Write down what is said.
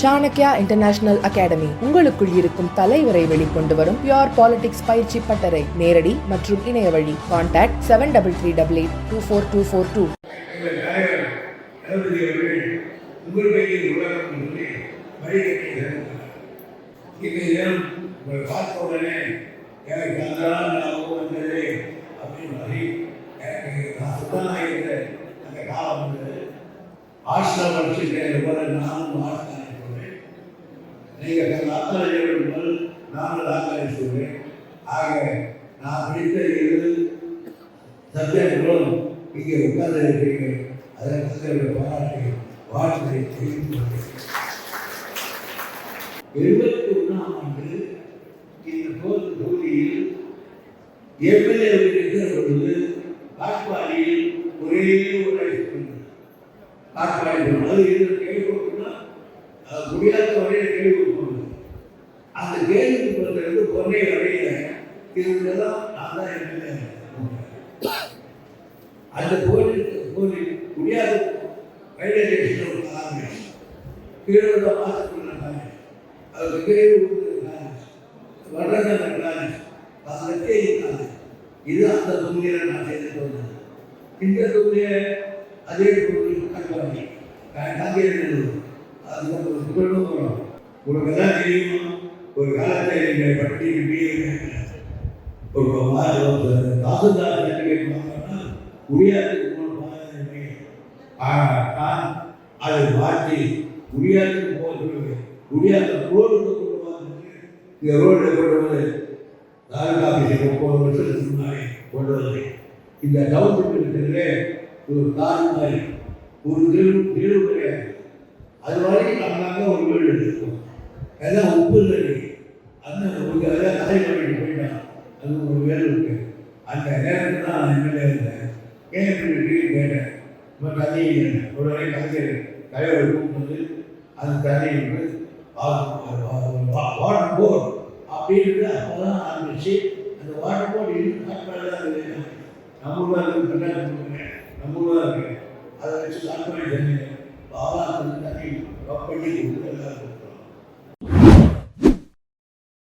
Chanakya international academy உங்களுக்குள் இருக்கும் தலைவரை வெளிக்கொண்டு வரும் பியூர் பாலிடிக்ஸ் பயிற்சி பட்டறை. நேரடி மற்றும் இணைய வழி. கான்டாக்ட் 7338242242. நீங்கள் ஆத்தரைகள் நாங்கள் ஆத்தரை சொல்வேன். ஆக நான் பிடித்த 7 சப்ஜெக்டுகளும் இங்கே உட்கார்ந்து இருக்கிறீர்கள். அதற்கு பாராட்டி வாழ்த்துறை தெரிவித்து கொள்கிறேன். 71ஆம் ஆண்டு இந்த தொகுதியில் எம்எல்ஏ இருக்கிற பொழுது காட்பாடியில் ஒரே ஒரு காட்பாடி அது கேள்விப்பட்டுனா முடியாத வரையில் கேள்வி கொடுப்பாங்க. அந்த கேள்வி கொடுத்தது பொன்னை வரையில் இருந்ததான் நான் தான் எம்எல்ஏ. அந்த கோவில் முடியாத ரயில்வே ஸ்டேஷன் ஒரு காங்கிரஸ் 20 மாதத்துக்குள்ள காங்கிரஸ் அதுக்கு கேள்வி கொடுத்தது காங்கிரஸ் வர்றத காங்கிரஸ் அதே காங்கிரஸ். இது அந்த தொகுதியில் நான் செய்துட்டு வந்தேன். இந்த தொகுதியை அதே தொகுதி காட்பாடி காங்கிரஸ் உங்களுக்கு எல்லாம் தெரியுமா? ஒரு காலத்தில் எங்கள் பட்டி ஒரு தாசுதார் சர்டிஃபிகேட் வாங்கினா குடியாத்துக்கு போன ஆனால் அதை மாற்றி குடியாத்துக்கு போக சொல்லுவேன். குடியாத்த ரோடுக்கு கொண்டு வந்து இந்த ரோடில் கொண்டு வந்து தாலுகா ஆஃபீஸை 30 வருஷத்துக்கு முன்னாடி கொண்டு வந்து இந்த கவர்மெண்ட்டுக்கு ஒரு கார் மாதிரி ஒரு தெருவு கிடையாது. அது மாதிரி நம்மளாங்க ஒரு வீடு இருக்கும். எல்லாம் உப்பு இல்லை. அந்த அதெல்லாம் கதை பண்ணிட்டு போயிட்டான். அது ஒரு வேலை இருக்கு. அந்த நேரத்தில் தான் நான் எம்எல்ஏ இருந்தேன். ஏன் இப்படி கேட்டேன். இப்போ தண்ணி உடனே கலைஞர் தலைவர் கூப்பிட்டு அந்த தண்ணி வந்து வாட்டர் போர்டு அப்படின்ட்டு அப்போ தான் ஆரம்பிச்சு அந்த வாட்டர் போர்டு இருக்கு. நம்மளா இருக்கு கட்டாயம் நம்மளா இருக்கு. அதை வச்சு ஸ்டார்ட் பண்ணி தண்ணி தண்ணி பண்ணி கொடுத்து